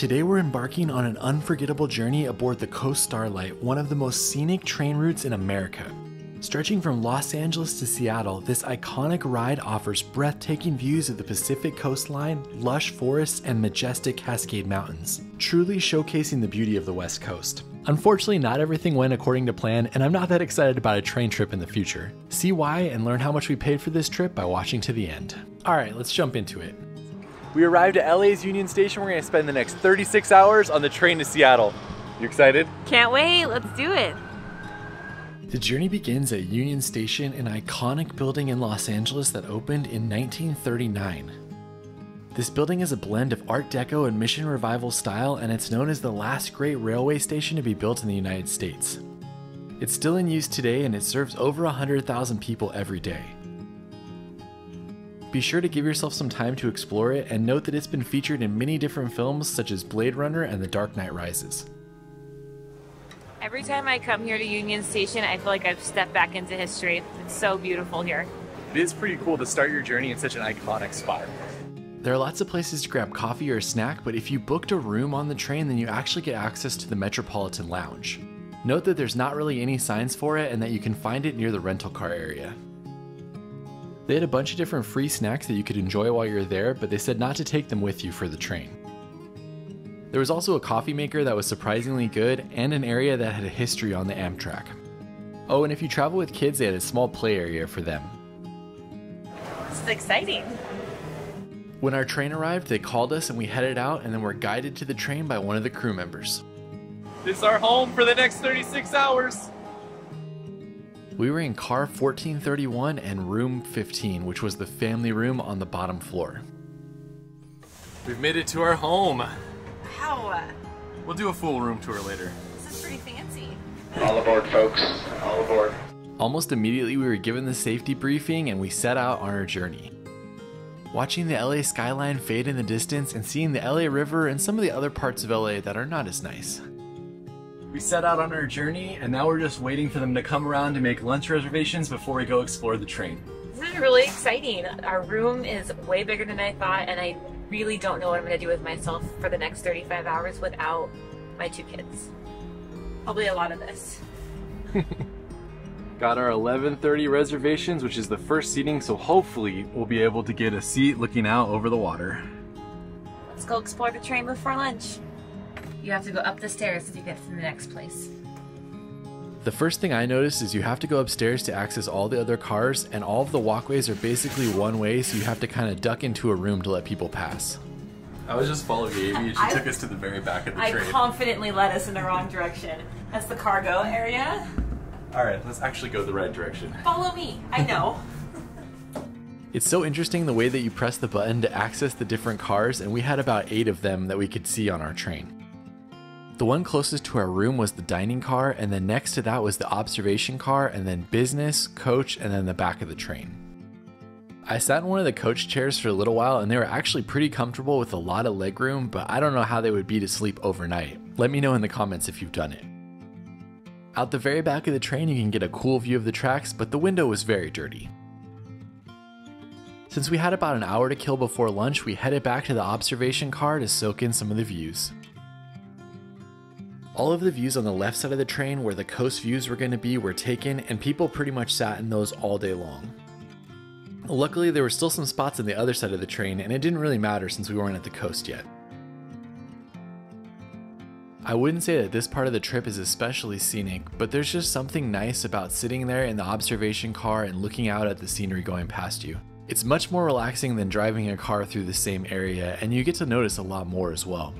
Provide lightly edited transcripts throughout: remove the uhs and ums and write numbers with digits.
Today we're embarking on an unforgettable journey aboard the Coast Starlight, one of the most scenic train routes in America. Stretching from Los Angeles to Seattle, this iconic ride offers breathtaking views of the Pacific coastline, lush forests, and majestic Cascade Mountains, truly showcasing the beauty of the West Coast. Unfortunately, not everything went according to plan, and I'm not that excited about a train trip in the future. See why and learn how much we paid for this trip by watching to the end. Alright, let's jump into it. We arrived at LA's Union Station. We're gonna spend the next 36 hours on the train to Seattle. You excited? Can't wait, let's do it. The journey begins at Union Station, an iconic building in Los Angeles that opened in 1939. This building is a blend of Art Deco and Mission Revival style, and it's known as the last great railway station to be built in the United States. It's still in use today, and it serves over 100,000 people every day. Be sure to give yourself some time to explore it, and note that it's been featured in many different films such as Blade Runner and The Dark Knight Rises. Every time I come here to Union Station, I feel like I've stepped back into history. It's so beautiful here. It is pretty cool to start your journey in such an iconic spot. There are lots of places to grab coffee or a snack, but if you booked a room on the train, then you actually get access to the Metropolitan Lounge. Note that there's not really any signs for it and that you can find it near the rental car area. They had a bunch of different free snacks that you could enjoy while you're there, but they said not to take them with you for the train. There was also a coffee maker that was surprisingly good, and an area that had a history on the Amtrak. Oh, and if you travel with kids, they had a small play area for them. This is exciting. When our train arrived, they called us and we headed out, and then were guided to the train by one of the crew members. This is our home for the next 36 hours. We were in car 1431 and room 15, which was the family room on the bottom floor. We've made it to our home. Wow, We'll do a full room tour later. this is pretty fancy. All aboard, folks. All aboard. Almost immediately we were given the safety briefing and we set out on our journey. Watching the LA skyline fade in the distance and seeing the LA River and some of the other parts of LA that are not as nice. We set out on our journey, and now we're just waiting for them to come around to make lunch reservations before we go explore the train. This is really exciting. Our room is way bigger than I thought, and I really don't know what I'm going to do with myself for the next 35 hours without my two kids. Probably a lot of this. Got our 11:30 reservations, which is the first seating, so hopefully we'll be able to get a seat looking out over the water. Let's go explore the train before lunch. You have to go up the stairs to get to the next place. The first thing I noticed is you have to go upstairs to access all the other cars, and all of the walkways are basically one way, so you have to kind of duck into a room to let people pass. I was just following Amy, and she took us to the very back of the train. I confidently led us in the wrong direction. That's the cargo area. Alright, let's actually go the right direction. Follow me. I know. It's so interesting the way that you press the button to access the different cars, and we had about 8 of them that we could see on our train. The one closest to our room was the dining car, and then next to that was the observation car, and then business, coach, and then the back of the train. I sat in one of the coach chairs for a little while, and they were actually pretty comfortable with a lot of legroom, but I don't know how they would be to sleep overnight. Let me know in the comments if you've done it. Out the very back of the train you can get a cool view of the tracks, but the window was very dirty. Since we had about an hour to kill before lunch, we headed back to the observation car to soak in some of the views. All of the views on the left side of the train where the coast views were going to be were taken, and people pretty much sat in those all day long. Luckily there were still some spots on the other side of the train, and it didn't really matter since we weren't at the coast yet. I wouldn't say that this part of the trip is especially scenic, but there's just something nice about sitting there in the observation car and looking out at the scenery going past you. It's much more relaxing than driving a car through the same area, and you get to notice a lot more as well.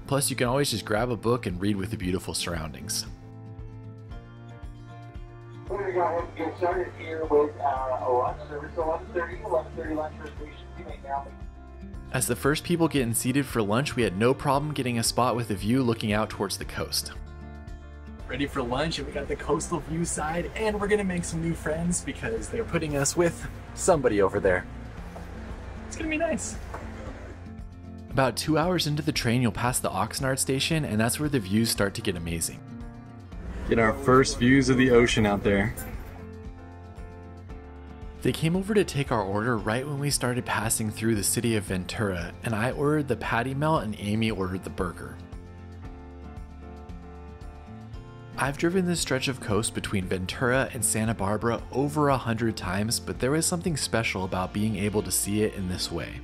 Plus, you can always just grab a book and read with the beautiful surroundings. We're going to go ahead and get started here with our lunch service. 11:30 lunch reservation. You may now be. As the first people getting seated for lunch, we had no problem getting a spot with a view looking out towards the coast. Ready for lunch, and we got the coastal view side, and we're gonna make some new friends because they're putting us with somebody over there. It's gonna be nice. About 2 hours into the train, you'll pass the Oxnard station, and that's where the views start to get amazing. Get our first views of the ocean out there. They came over to take our order right when we started passing through the city of Ventura, and I ordered the patty melt and Amy ordered the burger. I've driven this stretch of coast between Ventura and Santa Barbara over 100 times, but there is something special about being able to see it in this way.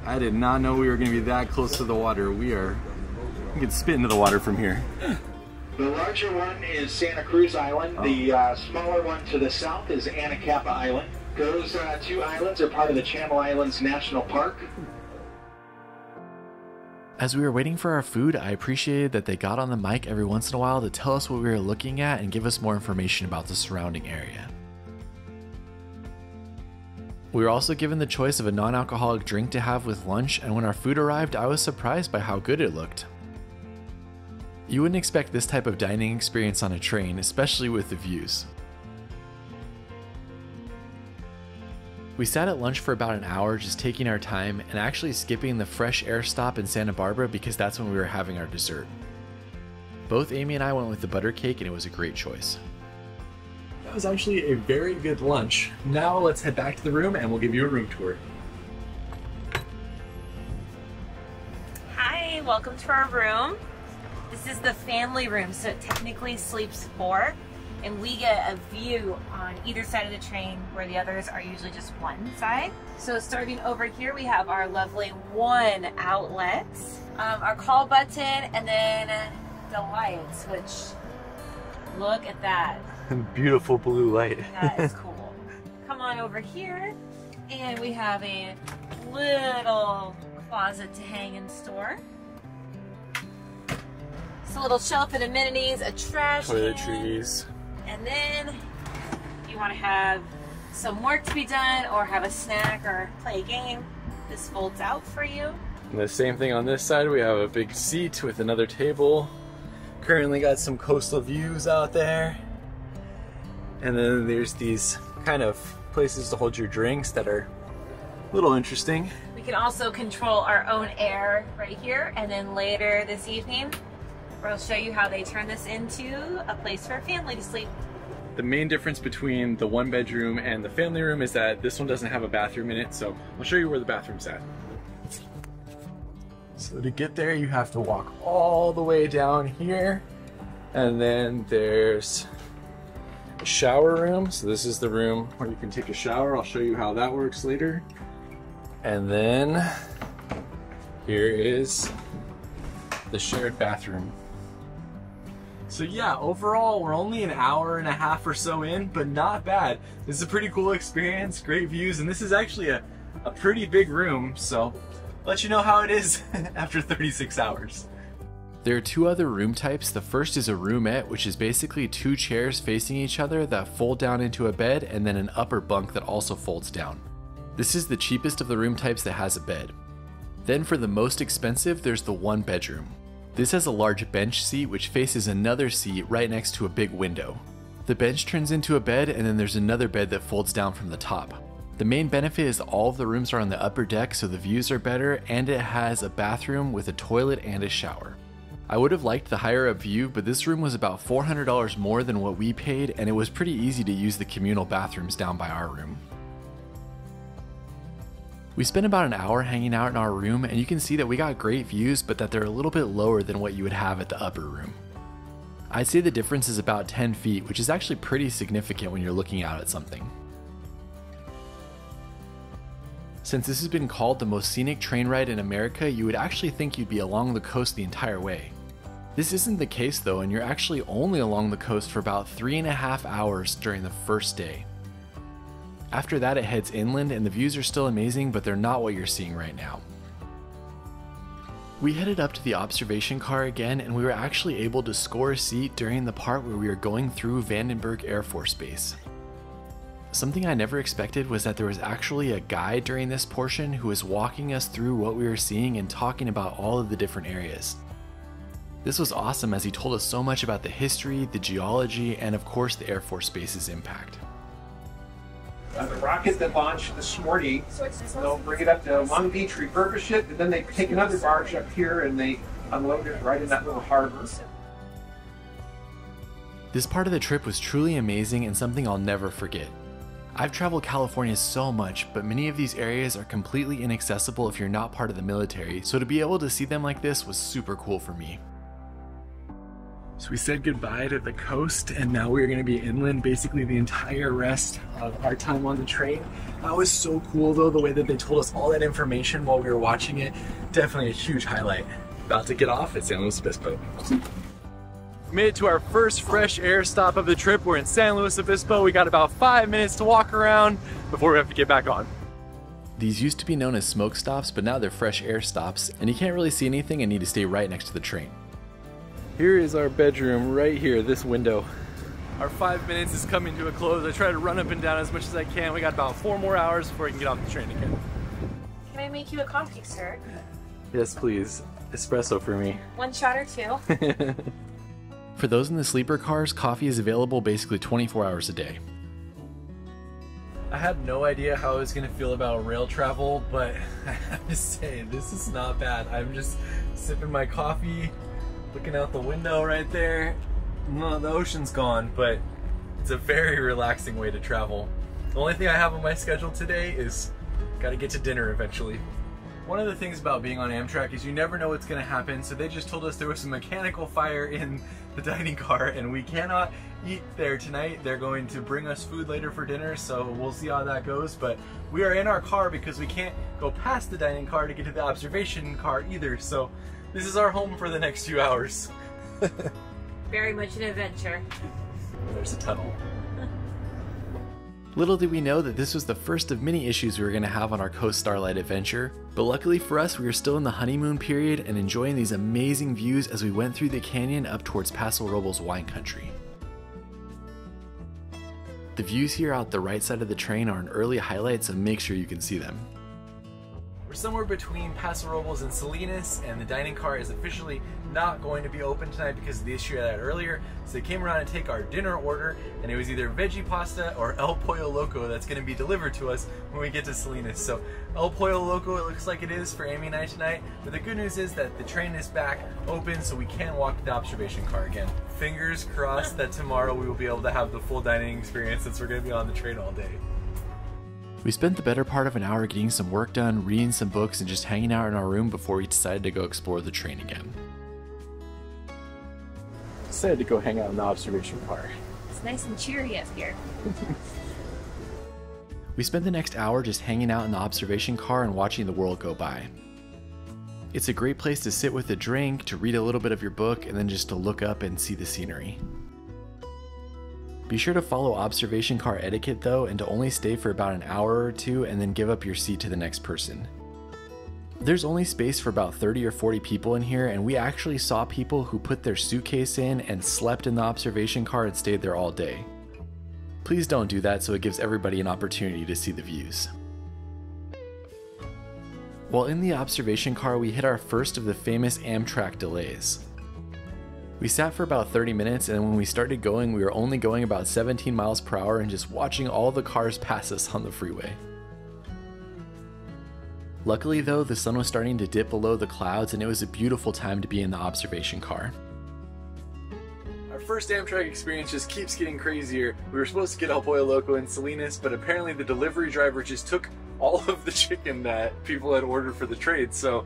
I did not know we were going to be that close to the water. We can spit into the water from here. The larger one is Santa Cruz Island. The smaller one to the south is Anacapa Island. Those two islands are part of the Channel Islands National Park. As we were waiting for our food, I appreciated that they got on the mic every once in a while to tell us what we were looking at and give us more information about the surrounding area. We were also given the choice of a non-alcoholic drink to have with lunch, and when our food arrived, I was surprised by how good it looked. You wouldn't expect this type of dining experience on a train, especially with the views. We sat at lunch for about an hour just taking our time and actually skipping the fresh air stop in Santa Barbara because that's when we were having our dessert. Both Amy and I went with the butter cake and it was a great choice. That was actually a very good lunch. Now let's head back to the room and we'll give you a room tour. Hi, welcome to our room. This is the family room, so it technically sleeps 4. And we get a view on either side of the train where the others are usually just one side. So starting over here, we have our lovely 1 outlet, our call button, and then the lights, which, look at that. Beautiful blue light. That is cool. Come on over here, and we have a little closet to hang and store. It's a little shelf and amenities, a trash can. Toiletries. And then if you want to have some work to be done or have a snack or play a game, this folds out for you. And the same thing on this side, we have a big seat with another table. Currently got some coastal views out there. And then there's these kind of places to hold your drinks that are a little interesting. We can also control our own air right here, and then later this evening we'll show you how they turn this into a place for a family to sleep. The main difference between the 1-bedroom and the family room is that this one doesn't have a bathroom in it, so I'll show you where the bathroom's at. So to get there, you have to walk all the way down here, and then there's a shower room. So this is the room where you can take a shower. I'll show you how that works later. And then here is the shared bathroom. So yeah, overall, we're only an hour and a half or so in, but not bad. This is a pretty cool experience, great views, and this is actually a pretty big room, so I'll let you know how it is after 36 hours. There are 2 other room types. The first is a roomette, which is basically 2 chairs facing each other that fold down into a bed, and then an upper bunk that also folds down. This is the cheapest of the room types that has a bed. Then for the most expensive, there's the 1-bedroom. This has a large bench seat which faces another seat right next to a big window. The bench turns into a bed, and then there's another bed that folds down from the top. The main benefit is all of the rooms are on the upper deck, so the views are better, and it has a bathroom with a toilet and a shower. I would have liked the higher up view, but this room was about $400 more than what we paid, and it was pretty easy to use the communal bathrooms down by our room. We spent about an hour hanging out in our room, and you can see that we got great views, but that they're a little bit lower than what you would have at the upper room. I'd say the difference is about 10 feet, which is actually pretty significant when you're looking out at something. Since this has been called the most scenic train ride in America, you would actually think you'd be along the coast the entire way. This isn't the case though, and you're actually only along the coast for about 3.5 hours during the first day. After that, it heads inland, and the views are still amazing, but they're not what you're seeing right now. We headed up to the observation car again, and we were actually able to score a seat during the part where we were going through Vandenberg Air Force Base. Something I never expected was that there was actually a guide during this portion who was walking us through what we were seeing and talking about all of the different areas. This was awesome as he told us so much about the history, the geology, and of course the Air Force Base's impact. The rocket that launched this morning, they'll bring it up to Long Beach, refurbish it, and then they take another barge up here and they unload it right in that little harbor. This part of the trip was truly amazing and something I'll never forget. I've traveled California so much, but many of these areas are completely inaccessible if you're not part of the military, so to be able to see them like this was super cool for me. So we said goodbye to the coast, and now we're going to be inland basically the entire rest of our time on the train. That was so cool though, the way that they told us all that information while we were watching it. Definitely a huge highlight. About to get off at San Luis Obispo. We made it to our first fresh air stop of the trip. We're in San Luis Obispo. We got about 5 minutes to walk around before we have to get back on. These used to be known as smoke stops, but now they're fresh air stops, and you can't really see anything and need to stay right next to the train. Here is our bedroom right here, this window. Our 5 minutes is coming to a close. I try to run up and down as much as I can. We got about 4 more hours before we can get off the train again. Can I make you a coffee, sir? Yes, please. Espresso for me. 1 shot or 2. For those in the sleeper cars, coffee is available basically 24 hours a day. I had no idea how I was going to feel about rail travel, but I have to say, this is not bad. I'm just sipping my coffee, looking out the window right there. No, the ocean's gone, but it's a very relaxing way to travel. The only thing I have on my schedule today is got to get to dinner eventually. One of the things about being on Amtrak is you never know what's going to happen, so they just told us there was a mechanical fire in the dining car and we cannot eat there tonight. They're going to bring us food later for dinner, so we'll see how that goes. But we are in our car because we can't go past the dining car to get to the observation car either, so this is our home for the next few hours. Very much an adventure. There's a tunnel. Little did we know that this was the first of many issues we were going to have on our Coast Starlight adventure, but luckily for us we were still in the honeymoon period and enjoying these amazing views as we went through the canyon up towards Paso Robles wine country. The views here out the right side of the train are an early highlight, so make sure you can see them. We're somewhere between Paso Robles and Salinas, and the dining car is officially not going to be open tonight because of the issue I had earlier. So they came around to take our dinner order, and it was either veggie pasta or El Pollo Loco that's going to be delivered to us when we get to Salinas. So El Pollo Loco, it looks like it is for Amy and I tonight, but the good news is that the train is back open so we can walk to the observation car again. Fingers crossed that tomorrow we will be able to have the full dining experience since we're going to be on the train all day. We spent the better part of an hour getting some work done, reading some books, and just hanging out in our room before we decided to go explore the train again. Decided to go hang out in the observation car. It's nice and cheery up here. We spent the next hour just hanging out in the observation car and watching the world go by. It's a great place to sit with a drink, to read a little bit of your book, and then just to look up and see the scenery. Be sure to follow observation car etiquette though, and to only stay for about an hour or 2 and then give up your seat to the next person. There's only space for about 30 or 40 people in here, and we actually saw people who put their suitcase in and slept in the observation car and stayed there all day. Please don't do that, so it gives everybody an opportunity to see the views. While in the observation car, we hit our first of the famous Amtrak delays. We sat for about 30 minutes, and when we started going, we were only going about 17 miles per hour and just watching all the cars pass us on the freeway. Luckily though, the sun was starting to dip below the clouds and it was a beautiful time to be in the observation car. Our first Amtrak experience just keeps getting crazier. We were supposed to get El Pollo Loco in Salinas, but apparently the delivery driver just took all of the chicken that people had ordered for the trade, so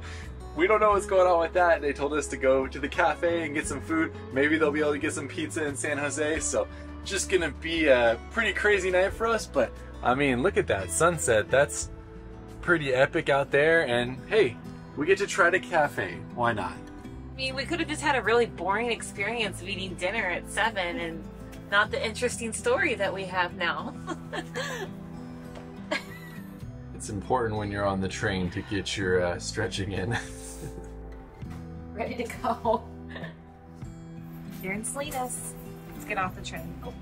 we don't know what's going on with that. They told us to go to the cafe and get some food. Maybe they'll be able to get some pizza in San Jose, so just gonna be a pretty crazy night for us, but I mean, look at that sunset. That's pretty epic out there, and hey, we get to try the cafe. Why not? I mean, we could have just had a really boring experience of eating dinner at 7 and not the interesting story that we have now. It's important when you're on the train to get your stretching in. Ready to go. You're in Salinas. Let's get off the train. Oh.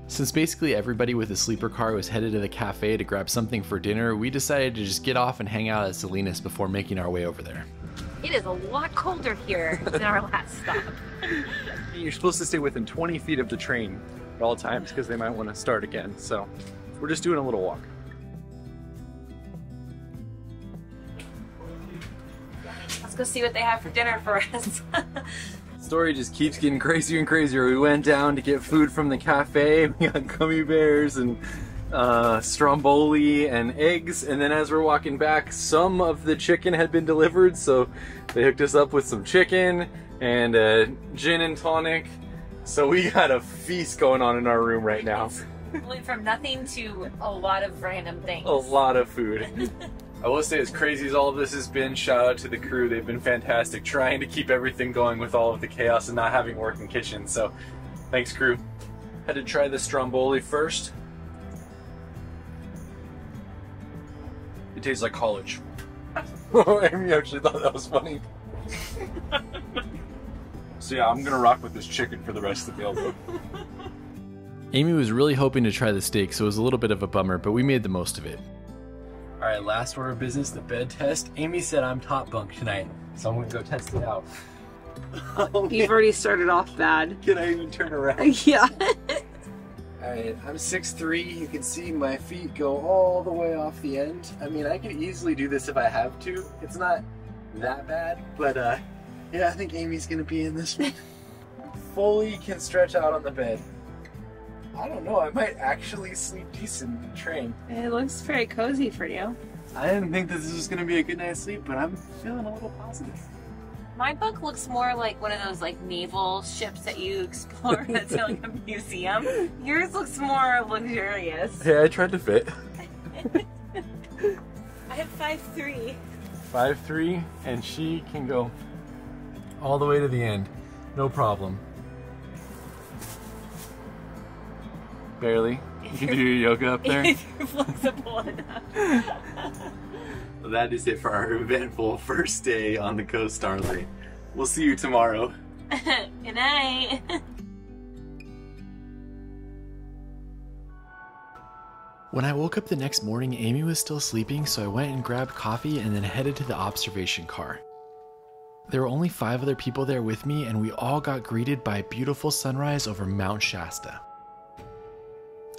Since basically everybody with a sleeper car was headed to the cafe to grab something for dinner, we decided to just get off and hang out at Salinas before making our way over there. It is a lot colder here than our last stop. You're supposed to stay within 20 feet of the train at all times because they might want to start again, so we're just doing a little walk. Let's go see what they have for dinner for us. Story just keeps getting crazier and crazier. We went down to get food from the cafe. We got gummy bears and stromboli and eggs, and then as we're walking back, some of the chicken had been delivered, so they hooked us up with some chicken and a gin and tonic. So we got a feast going on in our room right now. From nothing to a lot of random things. A lot of food. I will say, as crazy as all of this has been, shout out to the crew. They've been fantastic trying to keep everything going with all of the chaos and not having working kitchens. So thanks, crew. Had to try the stromboli first. It tastes like college. Amy actually thought that was funny. So yeah, I'm gonna rock with this chicken for the rest of the meal. Amy was really hoping to try the steak, so it was a little bit of a bummer, but we made the most of it. Alright, last order of business, the bed test. Amy said I'm top bunk tonight, so I'm gonna go test it out. Oh, you've already started off bad. Can I even turn around? Yeah. Alright, I'm 6'3". You can see my feet go all the way off the end. I mean, I could easily do this if I have to. It's not that bad, but yeah, I think Amy's gonna be in this one. Fully can stretch out on the bed. I don't know, I might actually sleep decent in the train. It looks very cozy for you. I didn't think this was gonna be a good night's sleep, but I'm feeling a little positive. My book looks more like one of those like naval ships that you explore that's in like a museum. Yours looks more luxurious. Hey, I tried to fit. I have 5'3". 5'3", and she can go all the way to the end. No problem. Barely. You can do your yoga up there. If you're flexible enough. Well, that is it for our eventful first day on the Coast Starlight. We'll see you tomorrow. Good night. When I woke up the next morning, Amy was still sleeping, so I went and grabbed coffee and then headed to the observation car. There were only 5 other people there with me, and we all got greeted by a beautiful sunrise over Mt Shasta.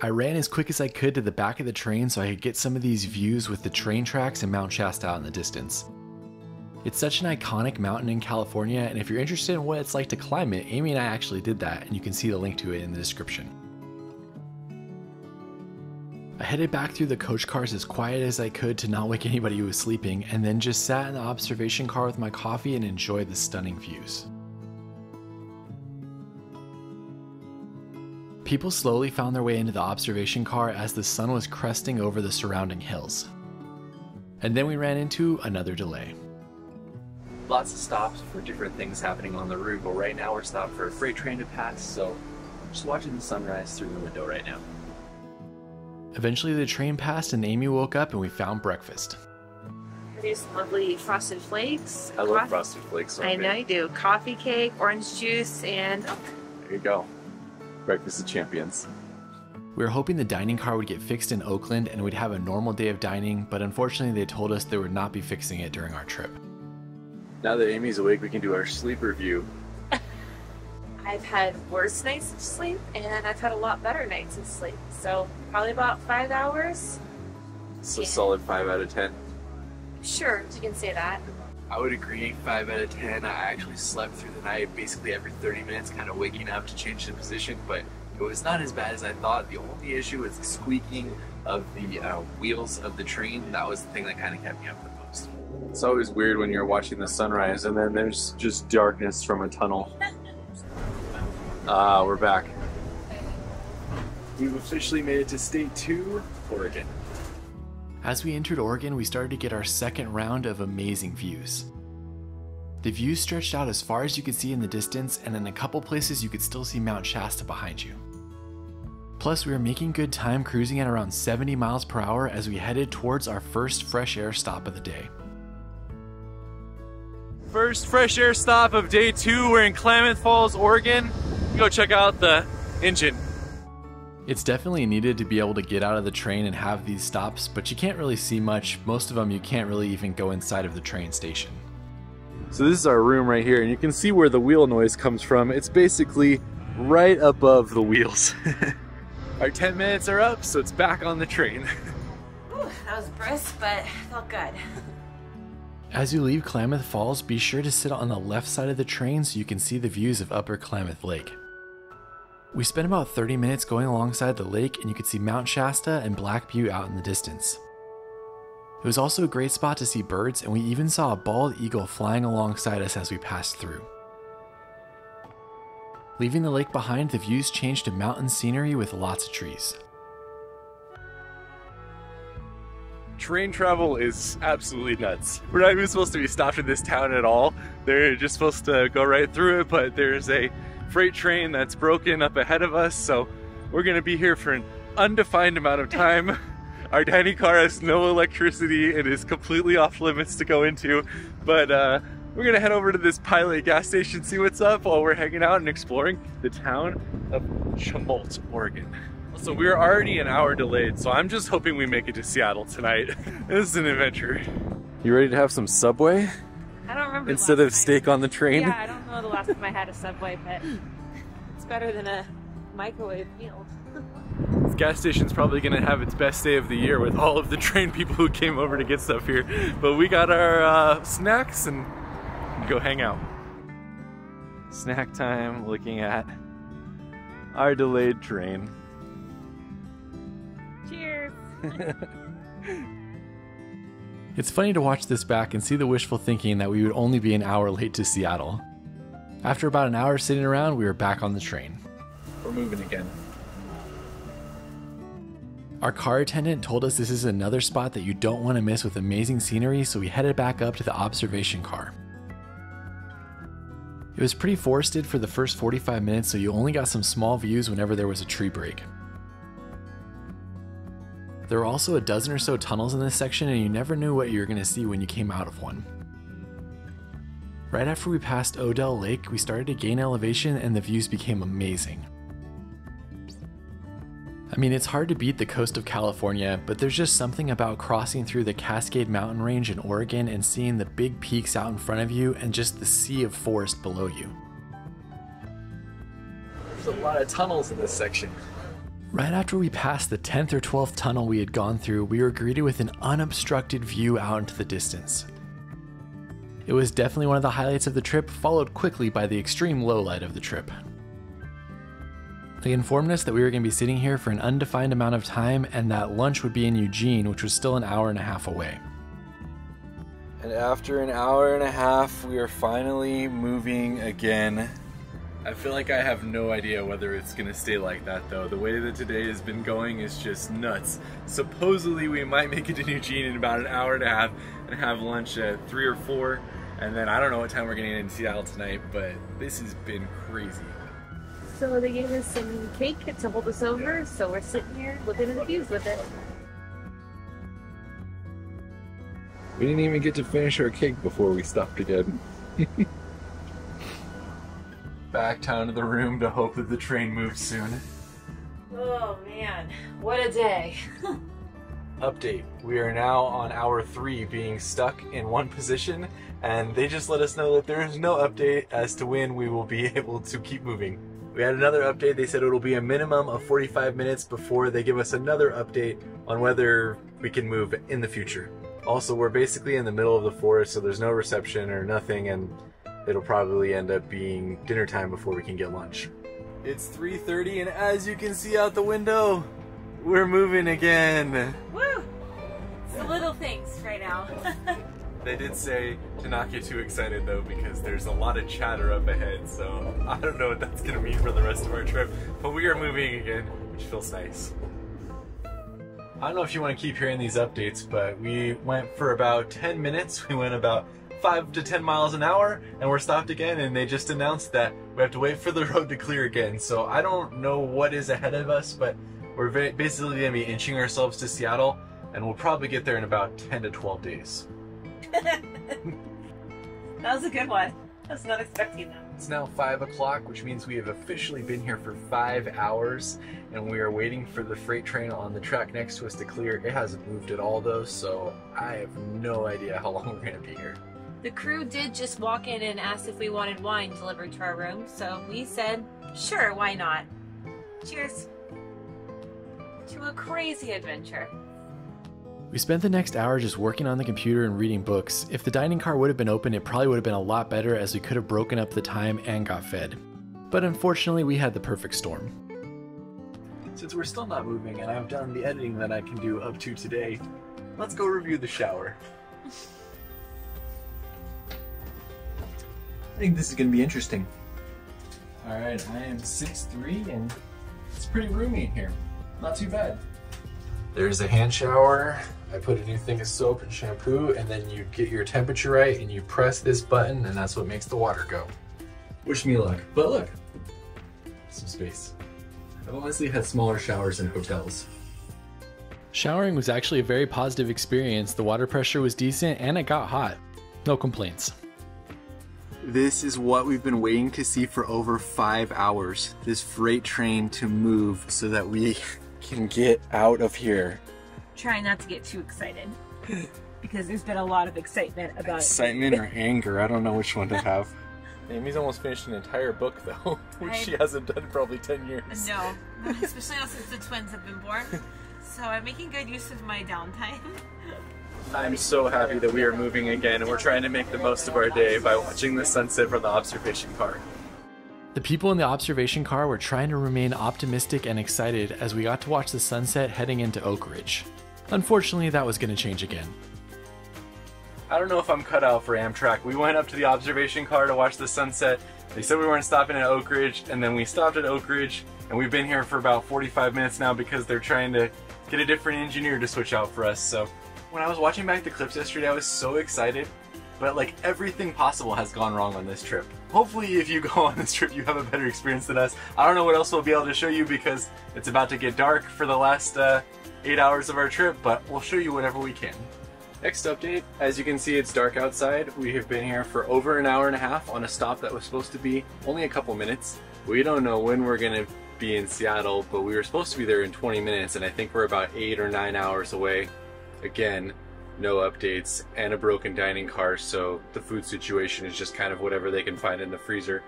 I ran as quick as I could to the back of the train so I could get some of these views with the train tracks and Mt Shasta out in the distance. It's such an iconic mountain in California, and if you're interested in what it's like to climb it, Amy and I actually did that, and you can see the link to it in the description. I headed back through the coach cars as quiet as I could to not wake anybody who was sleeping, and then just sat in the observation car with my coffee and enjoyed the stunning views. People slowly found their way into the observation car as the sun was cresting over the surrounding hills. And then we ran into another delay. Lots of stops for different things happening on the route, but right now we're stopped for a freight train to pass, so I'm just watching the sunrise through the window right now. Eventually the train passed and Amy woke up and we found breakfast. These lovely frosted flakes. I love frosted flakes. I know you do. Coffee cake, orange juice, and... There you go. Breakfast of champions. We were hoping the dining car would get fixed in Oakland and we'd have a normal day of dining, but unfortunately they told us they would not be fixing it during our trip. Now that Amy's awake, we can do our sleep review. I've had worse nights of sleep, and I've had a lot better nights of sleep. So probably about 5 hours. So solid 5 out of 10. Sure, you can say that. I would agree, 5 out of 10. I actually slept through the night basically every 30 minutes, kind of waking up to change the position, but it was not as bad as I thought. The only issue was the squeaking of the wheels of the train. That was the thing that kind of kept me up the most. It's always weird when you're watching the sunrise and then there's just darkness from a tunnel. We're back. We've officially made it to State 2, Oregon. As we entered Oregon, we started to get our second round of amazing views. The views stretched out as far as you could see in the distance, and in a couple places you could still see Mt Shasta behind you. Plus, we were making good time cruising at around 70 miles per hour as we headed towards our first fresh air stop of the day. First fresh air stop of day 2, we're in Klamath Falls, Oregon. Go check out the engine. It's definitely needed to be able to get out of the train and have these stops, but you can't really see much. Most of them you can't really even go inside of the train station. So this is our room right here, and you can see where the wheel noise comes from. It's basically right above the wheels. Our 10 minutes are up, so it's back on the train. Ooh, that was brisk, but felt good. As you leave Klamath Falls, be sure to sit on the left side of the train so you can see the views of Upper Klamath Lake. We spent about 30 minutes going alongside the lake, and you could see Mt Shasta and Black Butte out in the distance. It was also a great spot to see birds, and we even saw a bald eagle flying alongside us as we passed through. Leaving the lake behind, the views changed to mountain scenery with lots of trees. Train travel is absolutely nuts. We're not even supposed to be stopped in this town at all. They're just supposed to go right through it, but there's a freight train that's broken up ahead of us, so we're gonna be here for an undefined amount of time. Our tiny car has no electricity. It is completely off limits to go into, but we're gonna head over to this Pilot gas station, see what's up while we're hanging out and exploring the town of Chemult, Oregon. So we're already an hour delayed, so I'm just hoping we make it to Seattle tonight. This is an adventure. You ready to have some Subway? I don't remember instead of steak on the train? Yeah, I don't know the last time I had a Subway, but it's better than a microwave meal. This gas station's probably gonna have its best day of the year with all of the train people who came over to get stuff here. But we got our snacks and go hang out. Snack time, looking at our delayed train. Cheers! It's funny to watch this back and see the wishful thinking that we would only be an hour late to Seattle. After about an hour sitting around, we were back on the train. We're moving again. Our car attendant told us this is another spot that you don't want to miss with amazing scenery, so we headed back up to the observation car. It was pretty forested for the first 45 minutes, so you only got some small views whenever there was a tree break. There were also a dozen or so tunnels in this section, and you never knew what you were going to see when you came out of one. Right after we passed Odell Lake, we started to gain elevation and the views became amazing. I mean, it's hard to beat the coast of California, but there's just something about crossing through the Cascade Mountain Range in Oregon and seeing the big peaks out in front of you and just the sea of forest below you. There's a lot of tunnels in this section. Right after we passed the 10th or 12th tunnel we had gone through, we were greeted with an unobstructed view out into the distance. It was definitely one of the highlights of the trip, followed quickly by the extreme lowlight of the trip. They informed us that we were going to be sitting here for an undefined amount of time and that lunch would be in Eugene, which was still an hour and a half away. And after an hour and a half, we are finally moving again. I feel like I have no idea whether it's gonna stay like that though. The way that today has been going is just nuts. Supposedly we might make it to Eugene in about an hour and a half and have lunch at 3 or 4. And then I don't know what time we're getting in Seattle tonight, but this has been crazy. So they gave us some cake to hold us over, so we're sitting here looking at the views with it. We didn't even get to finish our cake before we stopped again. Back down to the room to hope that the train moves soon. Oh man, what a day. Update. We are now on hour 3 being stuck in one position, and they just let us know that there is no update as to when we will be able to keep moving. We had another update. They said it'll be a minimum of 45 minutes before they give us another update on whether we can move in the future. Also, we're basically in the middle of the forest, so there's no reception or nothing, and it'll probably end up being dinner time before we can get lunch. It's 3:30 and as you can see out the window, we're moving again. Woo! It's the little things right now. They did say to not get too excited though because there's a lot of chatter up ahead, so I don't know what that's gonna mean for the rest of our trip, but we are moving again, which feels nice. I don't know if you want to keep hearing these updates, but we went for about 10 minutes. We went about 5 to 10 miles an hour and we're stopped again, and they just announced that we have to wait for the road to clear again. So I don't know what is ahead of us, but we're basically going to be inching ourselves to Seattle, and we'll probably get there in about 10 to 12 days. That was a good one. I was not expecting that. It's now 5 o'clock, which means we have officially been here for 5 hours, and we are waiting for the freight train on the track next to us to clear. It hasn't moved at all though, so I have no idea how long we're going to be here. The crew did just walk in and ask if we wanted wine delivered to our room, so we said, sure, why not? Cheers to a crazy adventure. We spent the next hour just working on the computer and reading books. If the dining car would have been open, it probably would have been a lot better as we could have broken up the time and got fed. But unfortunately, we had the perfect storm. Since we're still not moving and I've done the editing that I can do up to today, let's go review the shower. I think this is going to be interesting. Alright, I am 6'3" and it's pretty roomy in here. Not too bad. There's a hand shower. I put a new thing of soap and shampoo, and then you get your temperature right and you press this button and that's what makes the water go. Wish me luck. But look, some space. I've honestly had smaller showers in hotels. Showering was actually a very positive experience. The water pressure was decent and it got hot. No complaints. This is what we've been waiting to see for over 5 hours. This freight train to move so that we can get out of here. Try not to get too excited because there's been a lot of excitement about excitement or anger. I don't know which one to have. Amy's almost finished an entire book though, which she hasn't done in probably 10 years. No, especially not since the twins have been born. So I'm making good use of my downtime. I'm so happy that we are moving again and we're trying to make the most of our day by watching the sunset from the observation car. The people in the observation car were trying to remain optimistic and excited as we got to watch the sunset heading into Oak Ridge. Unfortunately, that was going to change again. I don't know if I'm cut out for Amtrak. We went up to the observation car to watch the sunset. They said we weren't stopping at Oak Ridge, and then we stopped at Oak Ridge, and we've been here for about 45 minutes now because they're trying to get a different engineer to switch out for us. So when I was watching back the clips yesterday, I was so excited, but like everything possible has gone wrong on this trip. Hopefully if you go on this trip, you have a better experience than us. I don't know what else we'll be able to show you because it's about to get dark for the last 8 hours of our trip, but we'll show you whatever we can. Next update, as you can see, it's dark outside. We have been here for over an hour and a half on a stop that was supposed to be only a couple minutes. We don't know when we're gonna be in Seattle, but we were supposed to be there in 20 minutes and I think we're about 8 or 9 hours away. Again, no updates and a broken dining car, so the food situation is just kind of whatever they can find in the freezer.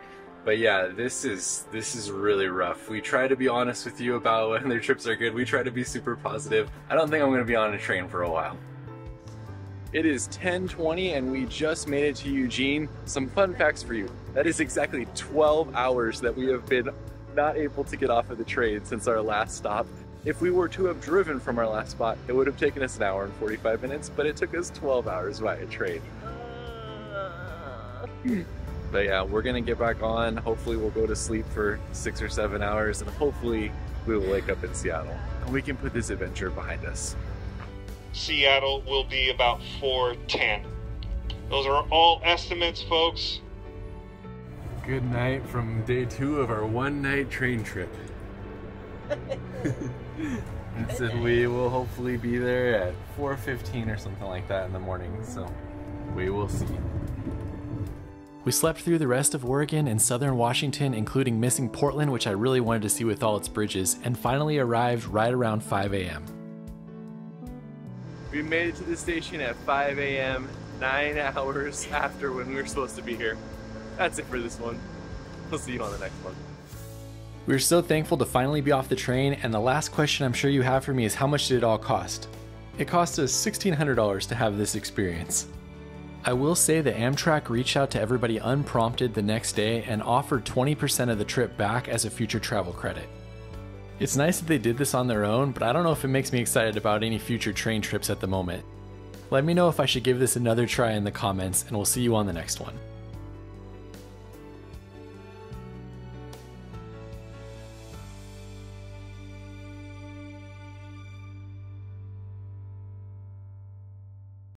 But yeah, this is really rough. We try to be honest with you about when their trips are good. We try to be super positive. I don't think I'm gonna be on a train for a while. It is 10:20 and we just made it to Eugene. Some fun facts for you. That is exactly 12 hours that we have been not able to get off of the train since our last stop. If we were to have driven from our last spot, it would have taken us an hour and 45 minutes, but it took us 12 hours via train. But yeah, we're gonna get back on. Hopefully we'll go to sleep for 6 or 7 hours and hopefully we will wake up in Seattle and we can put this adventure behind us. Seattle will be about 4:10. Those are all estimates, folks. Good night from day 2 of our one-night train trip. And so we will hopefully be there at 4:15 or something like that in the morning, so we will see. We slept through the rest of Oregon and southern Washington, including missing Portland, which I really wanted to see with all its bridges, and finally arrived right around 5 a.m. We made it to the station at 5 a.m., 9 hours after when we were supposed to be here. That's it for this one. We'll see you on the next one. We were so thankful to finally be off the train, and the last question I'm sure you have for me is how much did it all cost? It cost us $1,600 to have this experience. I will say that Amtrak reached out to everybody unprompted the next day and offered 20% of the trip back as a future travel credit. It's nice that they did this on their own, but I don't know if it makes me excited about any future train trips at the moment. Let me know if I should give this another try in the comments, and we'll see you on the next one.